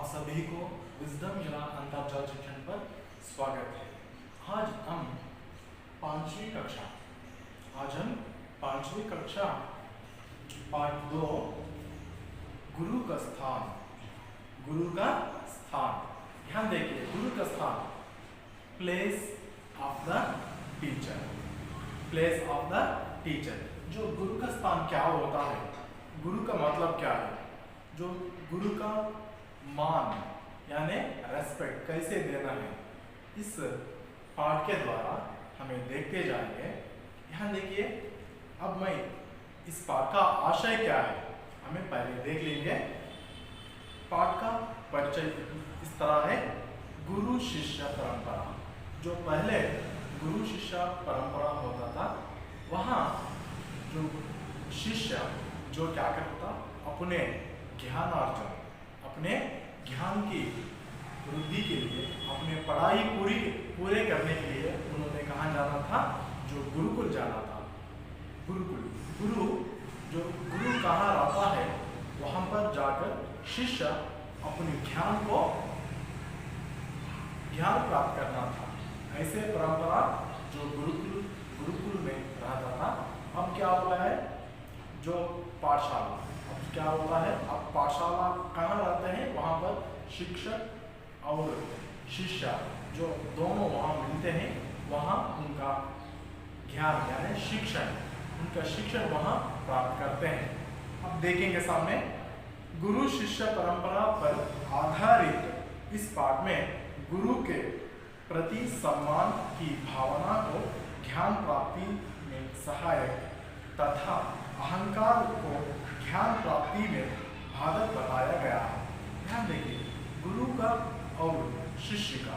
सभी को विजडम या अंतर्जाल शिक्षण पर स्वागत है। आज हम पांचवी कक्षा पार्ट 2 गुरु का स्थान। ध्यान देखिए, गुरु का स्थान, प्लेस ऑफ द टीचर। जो गुरु का स्थान क्या होता है, गुरु का मतलब क्या है, जो गुरु का मान यानी रेस्पेक्ट कैसे देना है, इस पाठ के द्वारा हमें देखते जाएंगे। यहाँ देखिए, अब मैं इस पाठ का आशय क्या है हमें पहले देख लेंगे। पाठ का परिचय इस तरह है, गुरु शिष्य परंपरा। जो पहले गुरु शिष्य परंपरा होता था, वहाँ जो शिष्य जो क्या करता, अपने ज्ञानार्जन, अपने ज्ञान की वृद्धि के लिए, अपने पढ़ाई पूरे करने के लिए उन्होंने कहाँ जाना था, जो गुरुकुल जाना था। गुरु कहाँ रहता है, वहाँ पर जाकर शिष्य अपने ज्ञान प्राप्त करना था। ऐसे परंपरा जो गुरुकुल में रहता था। अब क्या हुआ है, जो पाठशाला, अब क्या होता है, अब पाठशाला कहाँ रहते हैं, वहाँ पर शिक्षक और शिष्य जो दोनों वहाँ मिलते हैं, वहाँ उनका ज्ञान यानी शिक्षण वहाँ प्राप्त करते हैं। अब देखेंगे सामने, गुरु शिष्य परंपरा पर आधारित इस पाठ में गुरु के प्रति सम्मान की भावना को ज्ञान प्राप्ति में सहायक तथा अहंकार को ज्ञान प्राप्ति में बाधक बताया गया है। ध्यान देखिए, गुरु का और शिष्य का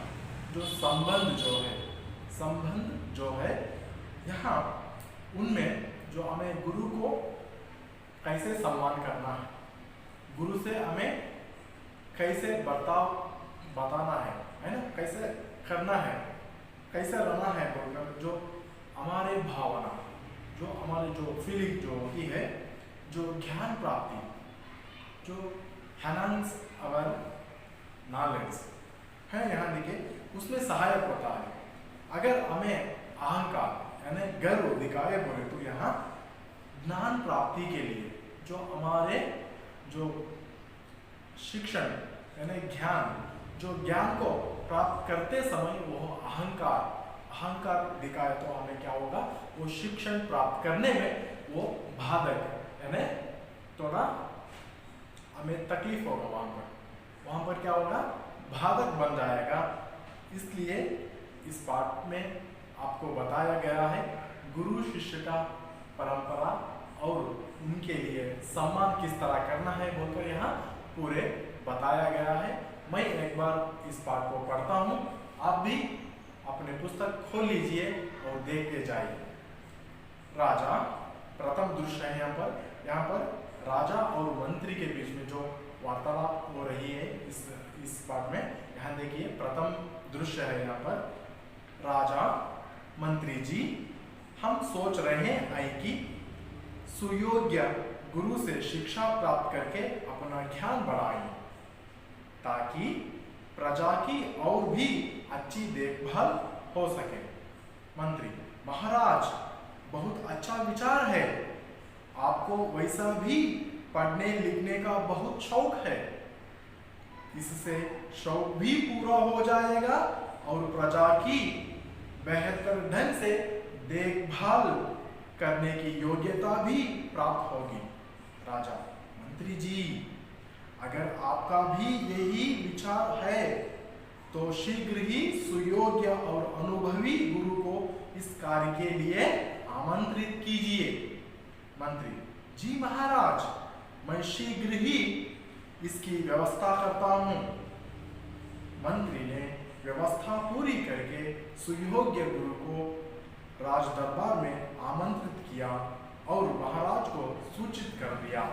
जो संबंध जो है यहाँ, उनमें जो हमें गुरु को कैसे सम्मान करना है, गुरु से हमें कैसे बर्ताव बताना है ना, कैसे करना है, कैसे रहना है, बोलकर जो हमारे भावना, जो हमारी जो फीलिंग जो होती है, जो ज्ञान प्राप्ति, जो एनहांस अवर नॉलेज है, यहाँ देखिए, उसमें सहायक होता है। अगर हमें अहंकार यानी गर्व दिखाए बोले तो यहाँ ज्ञान प्राप्ति के लिए जो हमारे जो शिक्षण यानी ज्ञान को प्राप्त करते समय वो अहंकार दिखाए तो हमें क्या होगा, वो शिक्षण प्राप्त करने में वो बाधक यानी थोड़ा हमें तकलीफ होगा, वहाँ पर क्या होगा, बाधक बन जाएगा। इसलिए इस पाठ में आपको बताया गया है गुरु शिष्य का परंपरा और उनके लिए सम्मान किस तरह करना है बोलकर यहाँ पूरे बताया गया है। मैं एक बार इस पाठ को पढ़ता हूँ, आप भी अपने पुस्तक खोल लीजिए और देखते जाइए। राजा, प्रथम दृश्य है यहाँ पर राजा और मंत्री के बीच में जो वार्तालाप हो रही है इस पाठ में। यहाँ देखिए, प्रथम दृश्य है यहाँ पर, राजा, मंत्री जी, हम सोच रहे हैं कि सुयोग्य गुरु से शिक्षा प्राप्त करके अपना ज्ञान बढ़ाएं, ताकि प्रजा की और भी अच्छी देखभाल हो सके। मंत्री, महाराज, बहुत अच्छा विचार है, आपको वैसा भी पढ़ने लिखने का बहुत शौक है, इससे शौक भी पूरा हो जाएगा और प्रजा की बेहतर ढंग से देखभाल करने की योग्यता भी प्राप्त होगी। राजा, मंत्री जी, अगर आपका भी यही विचार है तो शीघ्र ही सुयोग्य और अनुभवी गुरु को इस कार्य के लिए आमंत्रित कीजिए। मंत्री, जी महाराज, मैं शीघ्र ही इसकी व्यवस्था करता हूँ। मंत्री ने व्यवस्था पूरी करके सुयोग्य गुरु को राज दरबार में आमंत्रित किया और महाराज को सूचित कर दिया।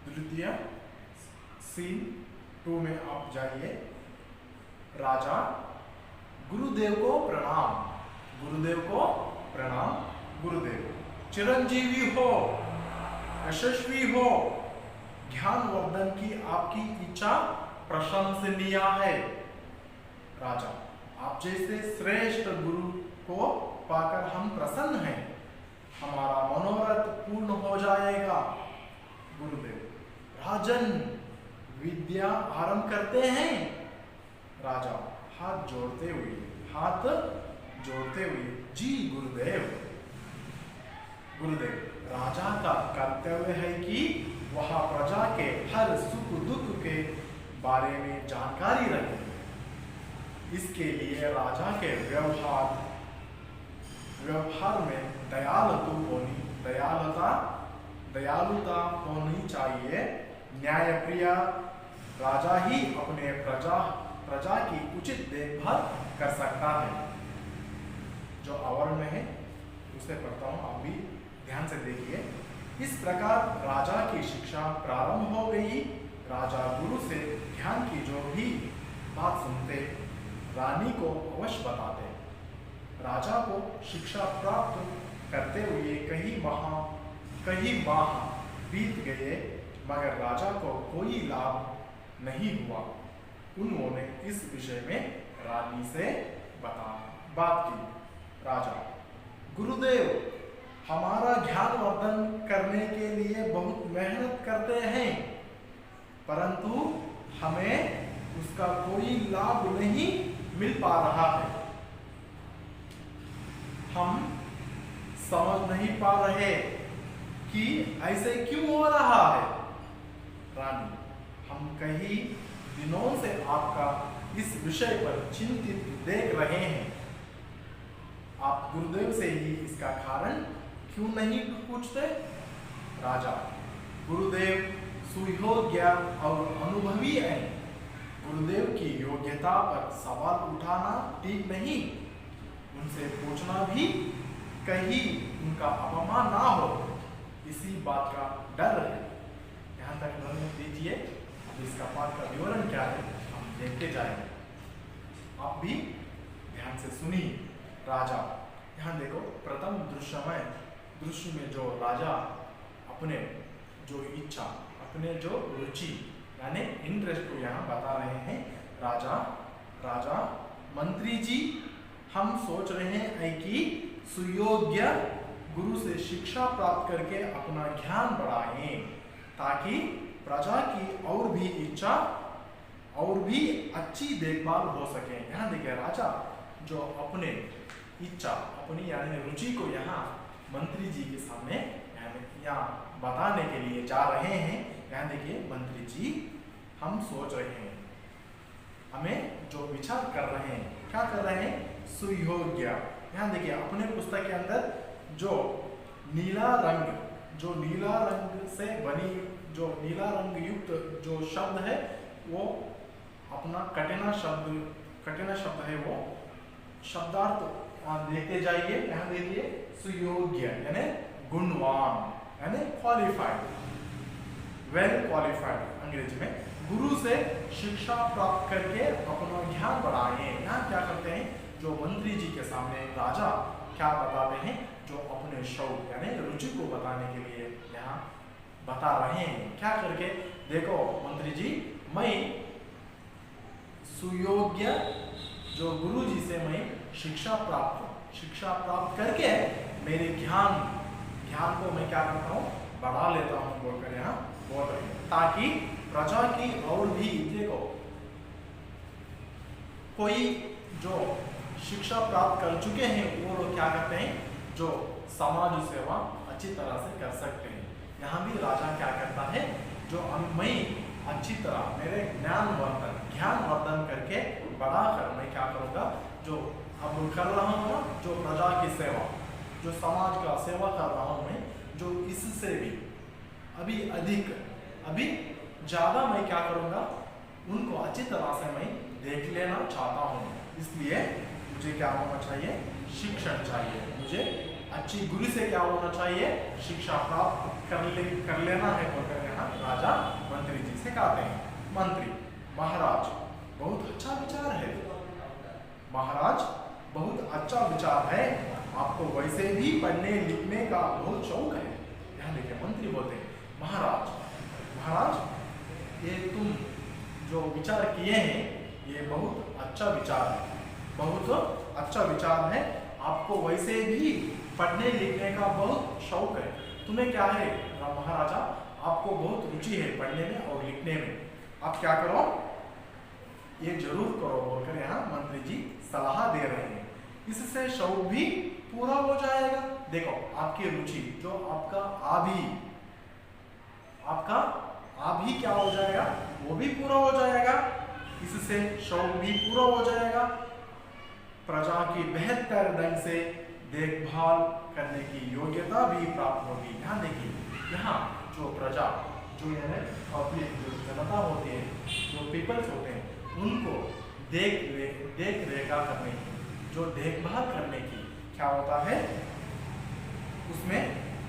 द्वितीय सीन 2 में आप जाइए। राजा, गुरुदेव को प्रणाम, गुरुदेव चिरंजीवी हो। यशस्वी हो। ज्ञानवर्धन की आपकी इच्छा प्रशंसनीय है। राजा, आप जैसे श्रेष्ठ गुरु को पाकर हम प्रसन्न हैं, हमारा मनोरथ पूर्ण हो जाएगा। गुरुदेव, राजन विद्या आरंभ करते हैं। राजा हाथ जोड़ते हुए, जी गुरुदेव। गुरुदेव, राजा का कर्तव्य है कि वह प्रजा के हर सुख दुख के बारे में जानकारी रखे। इसके लिए राजा के व्यवहार में दयालुता होनी चाहिए। न्यायप्रिय राजा ही अपने प्रजा की उचित देखभाल कर सकता है। जो आवरण में है उसे पढ़ता हूँ, आप भी ध्यान से देखिए। इस प्रकार राजा की शिक्षा प्रारंभ हो गई। राजा गुरु से ज्ञान की जो भी बात सुनते, रानी को अवश्य बताते। राजा को शिक्षा प्राप्त करते हुए कई माह बीत गए, मगर राजा को कोई लाभ नहीं हुआ। उन्होंने इस विषय में रानी से बात की। राजा, गुरुदेव हमारा ज्ञानवर्धन करने के लिए बहुत मेहनत करते हैं, परंतु हमें उसका कोई लाभ नहीं मिल पा रहा है। हम समझ नहीं पा रहे कि ऐसे क्यों हो रहा है। रानी, हम कई दिनों से आपका इस विषय पर चिंतित देख रहे हैं। आप गुरुदेव से ही इसका कारण क्यों नहीं पूछते। राजा, गुरुदेव सुयोग्य और अनुभवी हैं। गुरुदेव की योग्यता पर सवाल उठाना ठीक नहीं। उनसे पूछना भी कहीं उनका अपमान ना हो, इसी बात का डर है। यहाँ तक ध्यान दीजिए। अब इसका पाठ का विवरण क्या है हम देखते जाएंगे, आप भी ध्यान से सुनिए। राजा, यहाँ देखो, प्रथम दृश्य में जो राजा अपने जो इच्छा, अपने जो रुचि यानी इंटरेस्ट को यहाँ बता रहे हैं। राजा, मंत्री जी, हम सोच रहे हैं कि सुयोग्य गुरु से शिक्षा प्राप्त करके अपना ज्ञान बढ़ाएं, ताकि प्रजा की और भी इच्छा और भी अच्छी देखभाल हो सके। यहाँ देखिए, राजा जो अपने इच्छा, अपनी यानी रुचि को यहाँ मंत्री जी के सामने यहाँ बताने के लिए जा रहे हैं। यहाँ देखिए, मंत्री जी, हम सोच रहे हैं, हमें जो विचार कर रहे हैं, क्या कर रहे हैं, सुयोग्य। यहाँ देखिए, अपने पुस्तक के अंदर जो नीला रंग से बनी, जो नीला रंग युक्त जो शब्द है, वो अपना कठिना शब्द है, वो शब्दार्थ देखते जाइए। यहाँ देखिए, सुयोग्य यानी गुणवान यानी क्वालिफाइड, वेल क्वालिफाइड अंग्रेजी में। गुरु से शिक्षा प्राप्त करके अपना ज्ञान बढ़ाएं। यहाँ क्या करते हैं, जो मंत्री जी के सामने राजा क्या बताते हैं, जो अपने शौक यानी रुचि को बताने के लिए यहाँ बता रहे हैं। क्या करके देखो मंत्री जी, मैं सुयोग्य जो गुरु जी से मैं शिक्षा प्राप्त करके मेरे ज्ञान को मैं क्या करता हूँ, बढ़ा लेता हूँ बोलकर यहाँ बोल रहे हैं, ताकि प्रजा की और भी, देखो, कोई जो शिक्षा प्राप्त कर चुके हैं वो लोग क्या करते हैं, जो समाज सेवा अच्छी तरह से कर सकते हैं। यहाँ भी राजा क्या करता है, जो मैं अच्छी तरह मेरे ज्ञान वर्धन करके बढ़ाकर मैं क्या करूँगा, जो अब कर रहा हूँ ना, जो प्रजा की सेवा, जो समाज का सेवा कर रहा हूँ मैं, जो इससे भी अभी ज़्यादा मैं क्या करूँगा, उनको अच्छी तरह से मैं देख लेना चाहता हूँ। इसलिए मुझे क्या होना चाहिए, शिक्षण चाहिए। मुझे अच्छी गुरु से क्या होना चाहिए, शिक्षा प्राप्त कर लेना है बोलकर यहाँ राजा मंत्री जी से कहते हैं। मंत्री, महाराज बहुत अच्छा विचार है, महाराज बहुत अच्छा विचार है, आपको वैसे भी पढ़ने लिखने का बहुत शौक है। यहाँ देखिए, मंत्री बोलते हैं, विचार है, आपको वैसे भी पढ़ने लिखने का बहुत शौक है, तुम्हें क्या है महाराजा, आपको बहुत रुचि है पढ़ने में और लिखने में, आप क्या करो, ये जरूर करो बोलकर यहाँ मंत्री जी सलाह दे रहे हैं। इससे शौक भी पूरा हो जाएगा। देखो आपकी रुचि जो आपका भी क्या हो जाएगा, वो भी पूरा हो जाएगा, इससे शौक भी पूरा हो जाएगा, प्रजा की बेहतर ढंग से देखभाल करने की योग्यता भी प्राप्त होगी। ध्यान देखिए यहाँ जो प्रजा जो पब्लिक जो जनता होती है, जो पीपल्स होते हैं, उनको देख रेखा करने की, जो देखभाल करने की क्या होता है, उसमें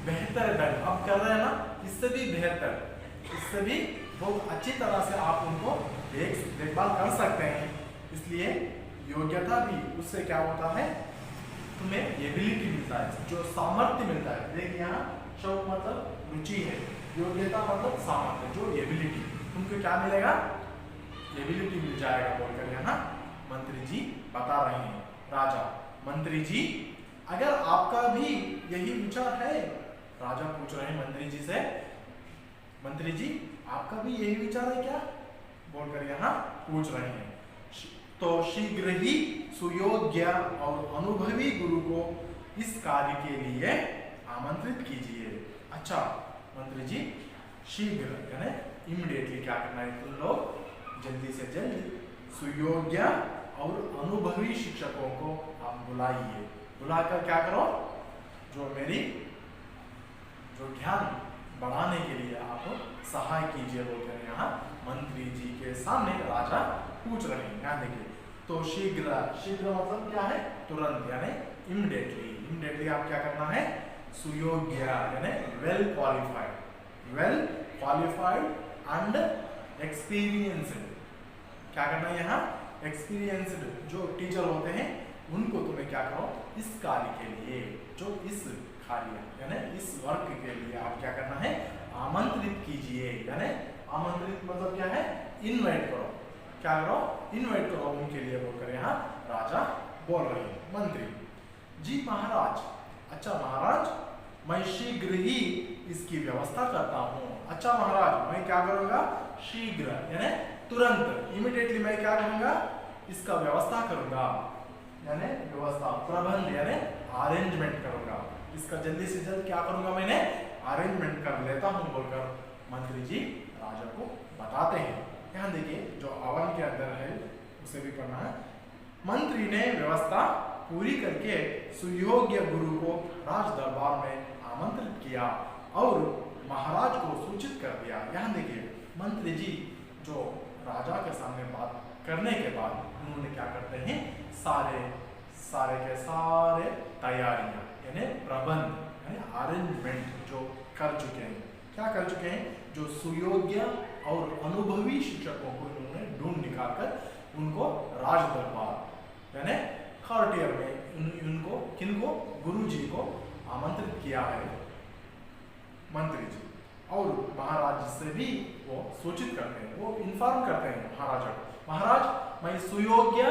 बेहतर ढंग अब कर रहे हैं ना, इससे भी बेहतर, इससे भी बहुत अच्छी तरह से आप उनको देखभाल कर सकते हैं। इसलिए योग्यता भी उससे क्या होता है, तुम्हें एबिलिटी मिलता है, जो सामर्थ्य मिलता है। देखिए यहाँ शौक मतलब रुचि है, योग्यता मतलब सामर्थ्य, जो एबिलिटी, तुमको क्या मिलेगा, एबिलिटी मिल जाएगा बोलकर यहाँ मंत्री जी बता रहे हैं। राजा, मंत्री जी अगर आपका भी यही विचार है, राजा पूछ रहे हैं मंत्री जी से, मंत्री जी आपका भी यही विचार है क्या बोलकर यहाँ पूछ रहे हैं। तो शीघ्र ही सुयोग्य और अनुभवी गुरु को इस कार्य के लिए आमंत्रित कीजिए। अच्छा मंत्री जी, शीघ्र यानी इमीडिएटली क्या करना है, तुम लोग जल्दी से जल्दी सुयोग्य और अनुभवी शिक्षकों को आप बुलाइए, बुलाकर क्या करो, जो मेरी जो ज्ञान बढ़ाने के लिए आप सहाय कीजिए बोलकर यहाँ मंत्री जी के सामने राजा पूछ रहे हैं। ध्यान देखिए, तो शीघ्र, शीघ्र मतलब क्या है, तुरंत यानी इमीडिएटली, इमीडिएटली आप क्या करना है, सुयोग्य यानी वेल क्वालिफाइड एंड एक्सपीरियंस्ड, क्या करना है यहाँ, एक्सपीरियंस्ड जो टीचर होते हैं उनको तुम्हें क्या करो, इस कार्य के लिए, जो इस कार्य यानी इस वर्क के लिए आप क्या करना है, आमंत्रित कीजिए। यानी आमंत्रित मतलब क्या है, इनवाइट करो, क्या करो, इनवाइट करो उनके लिए बोलकर यहाँ राजा बोल रहे हैं। मंत्री जी महाराज, अच्छा महाराज मैं शीघ्र ही इसकी व्यवस्था करता हूँ। अच्छा महाराज मैं क्या करूँगा, शीघ्र यानी तुरंत, इमीडिएटली मैं क्या करूँगा, इसका व्यवस्था करूँगा, यानी व्यवस्था, प्रबंध यानी अरेंजमेंट करूँगा, इसका जल्दी से जल्द क्या करूँगा, मैंने अरेंजमेंट कर लेता हूँ बोलकर मंत्री जी राजा को बताते हैं। ध्यान देखिए जो आवन के अंदर है उसे भी पढ़ना है। मंत्री ने व्यवस्था पूरी करके सुयोग्य गुरु को राज दरबार में आमंत्रित किया और महाराज को सूचित कर दिया। यहाँ देखिए मंत्री जी जो राजा के सामने बात करने के बाद उन्होंने क्या करते हैं, सारे के सारे तैयारियां यानी प्रबंध यानी अरेंजमेंट जो कर चुके हैं, क्या कर चुके हैं, जो सुयोग्य और अनुभवी शिक्षकों को उन्होंने ढूंढ निकालकर उनको राज दरबार यानी कॉर्टियर में उनको किनको, गुरु जी को आमंत्रित किया है मंत्री जी, और महाराज से भी वो सूचित करते हैं, वो इन्फॉर्म करते हैं महाराजा को, महाराज मैं सुयोग्य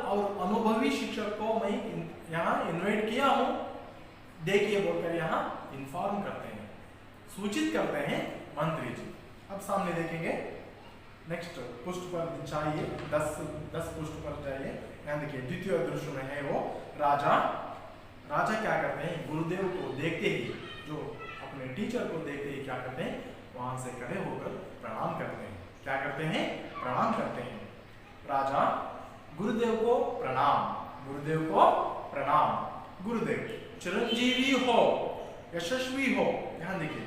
और अनुभवी शिक्षक को मैं यहाँ इन्वाइट किया हूँ, देखिए बोलकर यहाँ इन्फॉर्म करते हैं, सूचित करते हैं मंत्री जी। अब सामने देखेंगे, नेक्स्ट पुष्ट पर चाहिए 10 पुष्ट पर चाहिए। यहाँ देखिए द्वितीय दृश्य में है वो राजा क्या करते हैं, गुरुदेव को देखते ही, जो अपने टीचर को देखते ही क्या करते हैं, वहां से खड़े होकर प्रणाम करते हैं। क्या करते हैं, प्रणाम करते हैं। राजा गुरुदेव को प्रणाम, गुरुदेव को प्रणाम, गुरुदेव चिरंजीवी हो, यशस्वी हो। ध्यान देखिए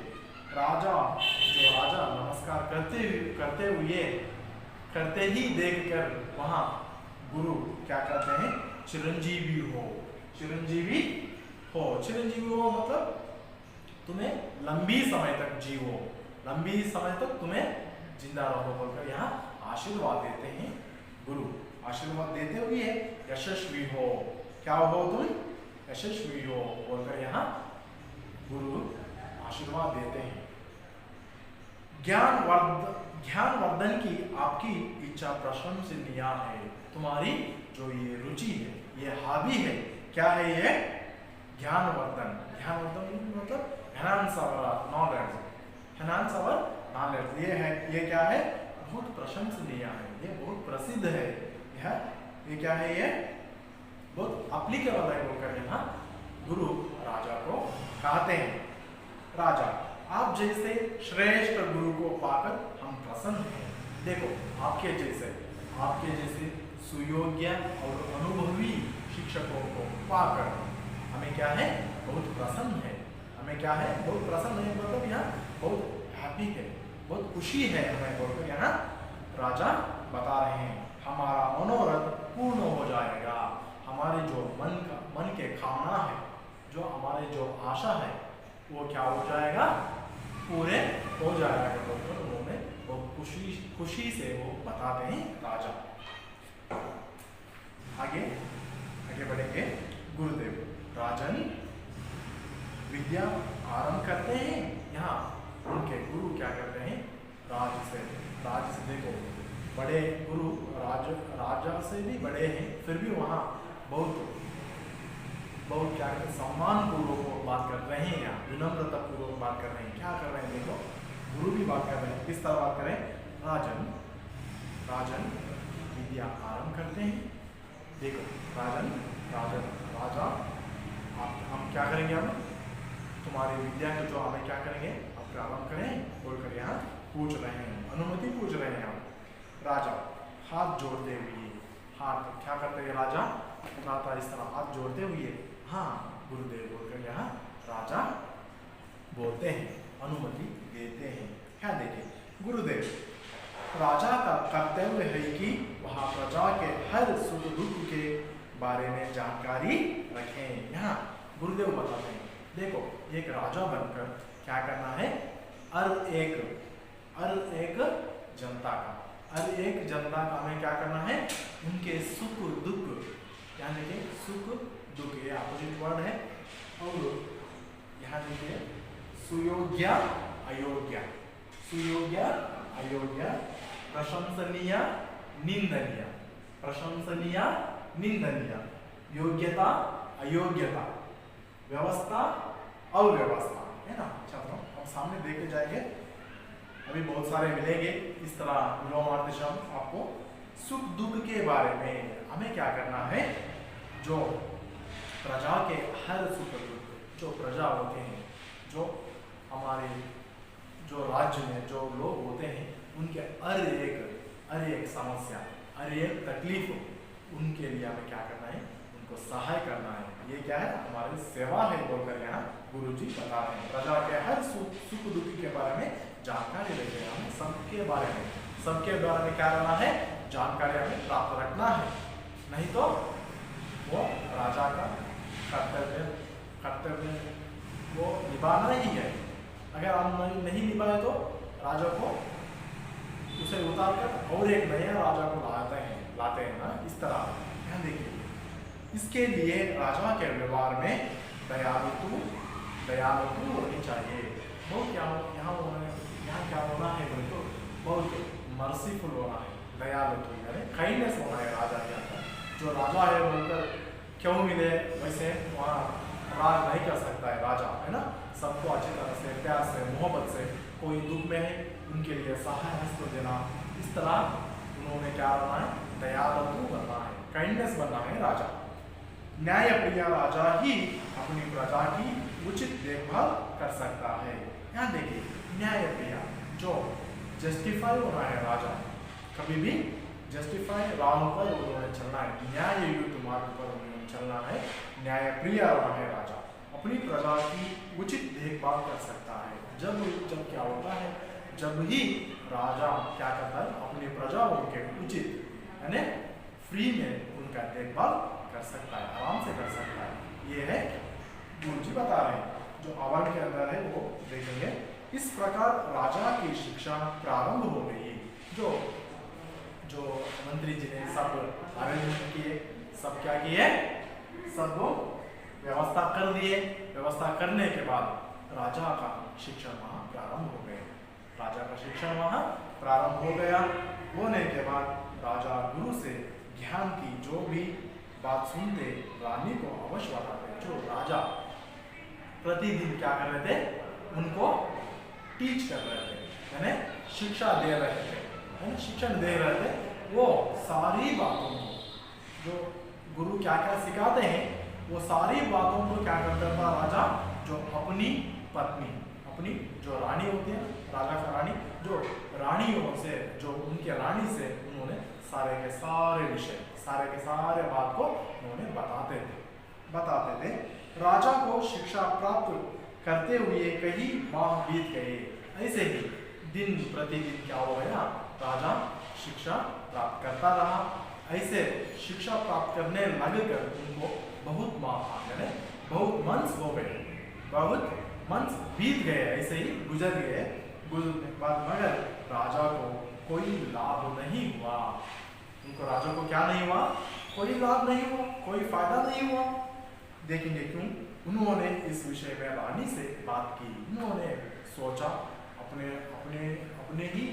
राजा नमस्कार करते ही देखकर वहां गुरु क्या कहते हैं, चिरंजीवी हो, चिरंजीवी हो मतलब तुम्हें लंबी समय तक जीवो, लंबी समय तक तुम्हें जिंदा रहो बोलकर यहाँ आशीर्वाद देते हैं गुरु। आशीर्वाद देते हुए यशस्वी हो, क्या हो तुम, यशस्वी हो बोलकर यहाँ गुरु आशीर्वाद देते हैं। ज्ञानवर्धन की आपकी इच्छा प्रशंसनीय है। तुम्हारी जो ये रुचि है, ये हॉबी है, क्या है ये? ज्ञानवर्धन। ज्ञानवर्धन मतलब enhance our knowledge, enhance our knowledge. ये है, ये क्या है? बहुत प्रशंसनीय है, ये बहुत प्रसिद्ध है। ये क्या है? ये बहुत अप्लीकेबल है बोलकर यहाँ गुरु राजा को कहते हैं। राजा, आप जैसे श्रेष्ठ गुरु को पाकर हम प्रसन्न हैं। देखो, आपके जैसे सुयोग्य और अनुभवी शिक्षकों को पाकर हमें क्या है? बहुत प्रसन्न है। हमें क्या है? बहुत प्रसन्न है, मतलब यहाँ बहुत हैप्पी है, बहुत खुशी है हमें बोलकर यहाँ राजा बता रहे हैं। हमारा मनोरथ पूर्ण हो जाएगा। हमारे जो मन के कामना है, जो हमारे जो आशा है, वो क्या हो जाएगा? पूरे हो जाएगा बोलकर उन्होंने बहुत खुशी से वो बताते हैं राजा। आगे बढ़ेंगे। गुरुदेव, राजन विद्या आरंभ करते हैं। यहाँ उनके गुरु क्या करते हैं? राज से देखो, बड़े गुरु राजा से भी बड़े हैं, फिर भी वहाँ बहुत क्या करते हैं? सम्मान पूर्वक बात कर रहे हैं, यहाँ विनम्रता पूर्वक बात कर रहे हैं। क्या कर रहे हैं? देखो, गुरु भी बात कर रहे हैं। किस तरह बात करें? राजन विद्या आरंभ करते हैं। देखो, राजा हम क्या करेंगे? हम तुम्हारी विद्या को जो हमें क्या करेंगे? अब प्रारंभ करें बोलकर यहाँ पूछ रहे हैं, अनुमति पूछ रहे हैं हम। राजा हाथ जोड़ते हुए, हाथ क्या करते हैं? राजा इस तरह हाथ जोड़ते हुए हाँ गुरुदेव बोलकर यहाँ राजा बोलते हैं, अनुमति देते हैं। क्या देखिए, गुरुदेव, राजा का कर्तव्य है कि वह प्रजा के हर सुख दुख के बारे में जानकारी रखें। यहाँ गुरुदेव बताते हैं, देखो, एक राजा बनकर क्या करना है? हर एक जनता का हमें क्या करना है? उनके सुख दुख, यानी कि सुख दुख ये अपोजिट वर्ड है। और यहाँ देखिए, सुयोग्य अयोग्य, प्रशंसनीय निंदनीय, योग्यता अयोग्यता, व्यवस्था अव्यवस्था, है ना? चलो हम सामने देखे जाएंगे, अभी बहुत सारे मिलेंगे इस तरह विलोमार्थ शब्द आपको। सुख दुख के बारे में हमें क्या करना है? जो प्रजा के हर सुख दुख, जो प्रजा होते हैं, जो हमारे जो राज्य में जो लोग होते हैं, उनके हर एक समस्या, हर एक तकलीफ, उनके लिए हमें क्या करना है? उनको सहाय करना है। ये क्या है? हमारी सेवा है बोलकर यहाँ गुरुजी बता रहे हैं। प्रजा के हर सुख दुख के बारे में जानकारी लेते हैं, हमें सबके बारे में क्या करना है? जानकारी हमें प्राप्त रखना है, नहीं तो वो राजा का कर्तव्य वो निभाना ही है। अगर हम नहीं निभाए तो राजा को उसे उतार कर और एक नया राजा को लाते हैं ना, इस तरह। ध्यान देखिए, इसके लिए राजा के व्यवहार में दयालुता होनी चाहिए। बहुत यहाँ क्या होना है? तो बहुत मर्सीफुल होना है, दयालुता यानी काइंडनेस होना है राजा के अंदर। जो राजा है बोलकर क्यों मिले वैसे वहाँ राज नहीं कर सकता है राजा, है ना? सबको अच्छी तरह से, प्यार से, मोहब्बत से, कोई दुख में है उनके लिए सहाय हस्त देना, इस तरह उन्होंने क्या बनना है? दयालु बनना है, काइंडनेस बनना है राजा। न्यायप्रिय राजा ही अपनी प्रजा की उचित देखभाल कर सकता है। यहाँ देखिए, न्यायप्रिय जो जस्टिफाई होना है राजा, कभी भी जस्टिफाई रॉन्ग पर उन्होंने चलना है, न्याययुक्त मार्ग पर उन्होंने चलना है, न्यायप्रिय होना है राजा। अपनी प्रजा की उचित देखभाल कर सकता है। जब क्या होता है? जब ही राजा क्या करता है? अपनी प्रजाओं के उचित यानी फ्री में उनका देखभाल कर सकता है, आराम से कर सकता है। ये है गुरुजी बता रहे हैं, जो अवार्ड के अंदर है वो देखेंगे। इस प्रकार राजा की शिक्षा प्रारंभ हो गई। जो मंत्री जी ने सब अरेंजमेंट किए, सब क्या किए? सब व्यवस्था कर दिए। व्यवस्था करने के बाद राजा का शिक्षण वहाँ प्रारंभ हो गए। राजा का शिक्षण वहाँ प्रारंभ हो गया। होने के बाद राजा गुरु से ज्ञान की जो भी बात सुनते रानी को अवश्य बताते। जो राजा प्रतिदिन क्या कर रहे थे, उनको टीच कर रहे थे, यानी शिक्षा दे रहे थे, शिक्षण दे रहे थे। वो सारी बातों को, जो गुरु क्या क्या सिखाते हैं, वो सारी बातों को क्या करता था राजा, जो अपनी पत्नी, अपनी जो रानी होती है, राजा का रानी, जो रानियों से, जो उनके रानी से उन्होंने सारे के सारे विषय, सारे के सारे बात को उन्होंने बताते थे। राजा को शिक्षा प्राप्त करते हुए कई माह बीत गए। ऐसे ही दिन प्रतिदिन क्या हो गया, राजा शिक्षा प्राप्त करता रहा। ऐसे शिक्षा प्राप्त करने लगकर उनको बहुत माह, यानी बहुत मंथ्स हो गए, बहुत मंथ्स बीत गए, ऐसे ही गुजर गए। गुजरने के बाद मगर राजा को कोई लाभ नहीं हुआ। उनको राजा को क्या नहीं हुआ, कोई लाभ नहीं हुआ, कोई फायदा नहीं हुआ। देखेंगे क्यों। उन्होंने इस विषय में रानी से बात की। उन्होंने सोचा, अपने अपने अपने ही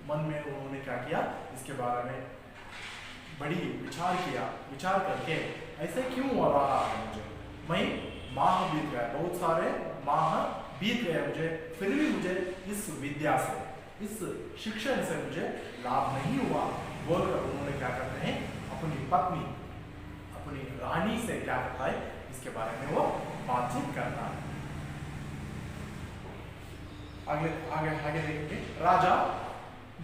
मन में उन्होंने क्या किया, इसके बारे में बड़ी विचार किया। विचार करके ऐसे क्यों हो रहा है मुझे, मैं माह बीत गया, बहुत सारे माह बीत गए मुझे, फिर भी मुझे इस विद्या से, इस शिक्षण से मुझे लाभ नहीं हुआ बोलकर उन्होंने क्या करते हैं, अपनी पत्नी, अपनी रानी से क्या करता है, इसके बारे में वो बातचीत करता है। आगे आगे आगे देखेंगे। राजा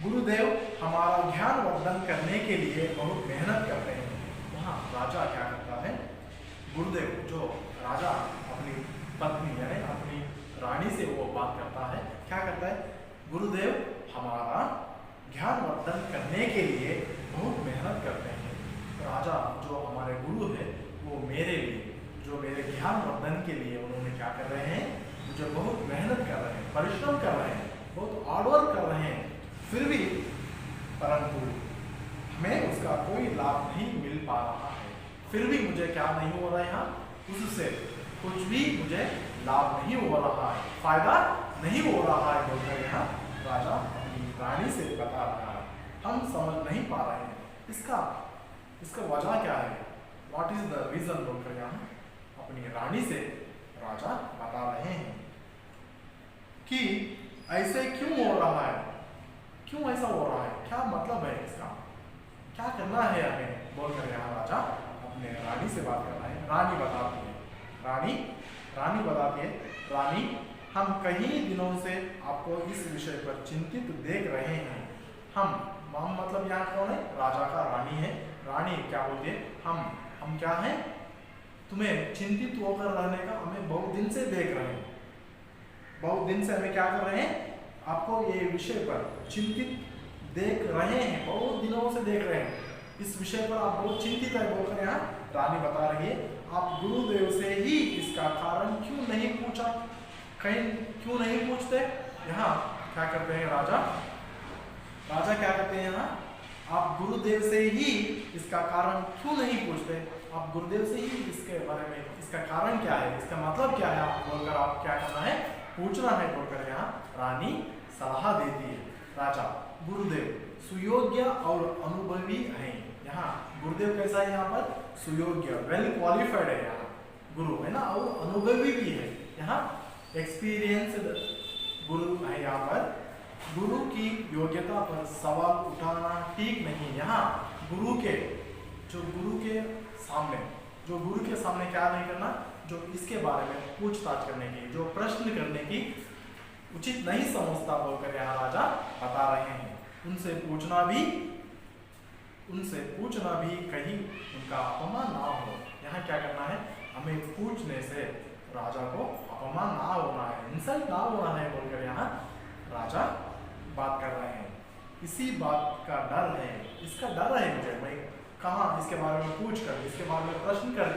गुरुदेव हमारा ज्ञान वर्धन करने के लिए बहुत मेहनत करते हैं। वहाँ राजा क्या करता है, गुरुदेव जो राजा अपनी पत्नी यानी अपनी रानी से वो बात करता है, क्या करता है, गुरुदेव हमारा ज्ञान वर्धन करने के लिए बहुत मेहनत करते हैं। राजा जो हमारे गुरु है, वो मेरे लिए, जो मेरे ज्ञान वर्धन के लिए उन्होंने क्या कर रहे हैं, मुझे बहुत मेहनत कर रहे हैं, परिश्रम कर रहे हैं, बहुत हार्ड वर्क कर रहे हैं, फिर भी परंतु हमें उसका कोई लाभ नहीं मिल पा रहा है। फिर भी मुझे क्या नहीं हो रहा है, यहाँ उससे कुछ भी मुझे लाभ नहीं हो रहा है, फायदा नहीं हो रहा है बोलकर यहाँ राजा अपनी रानी से बता रहा है। हम समझ नहीं पा रहे हैं इसका वजह क्या है, व्हाट इज द रीजन बोलकर यहाँ अपनी रानी से राजा बता रहे हैं कि ऐसे क्यों हो रहा है, क्यों ऐसा हो रहा है, क्या मतलब है इसका, क्या करना है हमें बोलकर यहाँ राजा अपने रानी से बात कर रहा है। रानी बताती है, रानी बताती है, रानी हम कई दिनों से आपको इस विषय पर चिंतित देख रहे हैं। हम मतलब यहाँ कौन है, राजा का रानी है। रानी क्या बोलती है, हम क्या हैं, तुम्हें चिंतित होकर रहने का हमें बहुत दिन से देख रहे हैं, बहुत दिन से हमें क्या कर रहे हैं, आपको ये विषय पर चिंतित देख रहे हैं, बहुत दिनों से देख रहे हैं, इस विषय पर आप बहुत चिंतित है बोलकर यहाँ रानी बता रही है। आप गुरुदेव से ही इसका कारण क्यों नहीं पूछा, कहीं क्यों नहीं पूछते। यहाँ क्या करते हैं राजा क्या करते हैं, यहाँ आप गुरुदेव से ही इसका कारण क्यों नहीं पूछते, आप गुरुदेव से ही इसके बारे में, इसका कारण क्या है, इसका मतलब क्या है बोलकर आप क्या करना है, पूछना है बोलकर यहाँ रानी सलाह देती है। राजा गुरुदेव सुयोग्य और अनुभवी हैं। यहाँ गुरुदेव कैसा है, यहाँ पर सुयोग्य, वेल क्वालिफाइड है यहाँ गुरु है ना, और अनुभवी भी है, यहाँ एक्सपीरियंस्ड गुरु है। यहाँ पर गुरु की योग्यता पर सवाल उठाना ठीक नहीं। यहाँ गुरु के सामने क्या नहीं करना, जो इसके बारे में पूछताछ करने की, जो प्रश्न करने की उचित नहीं समझता बोलकर यहाँ राजा बता रहे हैं। उनसे पूछना भी कहीं उनका अपमान ना हो। यहाँ क्या करना है, हमें पूछने से राजा को अपमान ना होना है, इंसल्ट ना होना है बोलकर यहाँ राजा बात कर रहे हैं। इसी बात का डर है, इसका डर है मुझे, मैं कहाँ इसके बारे में पूछकर, इसके बारे में प्रश्न कर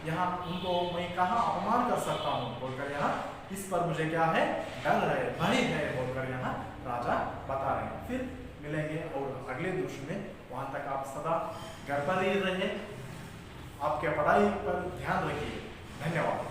यहाँ उनको मैं कहाँ अपमान कर सकता हूँ बोलकर यहाँ इस पर मुझे क्या है, डर है, भय है बोलकर यहाँ राजा बता रहे हैं। फिर मिलेंगे और अगले दृश्य में, वहाँ तक आप सदा घर पर ही रहिए, आपके पढ़ाई पर ध्यान रखिए। धन्यवाद।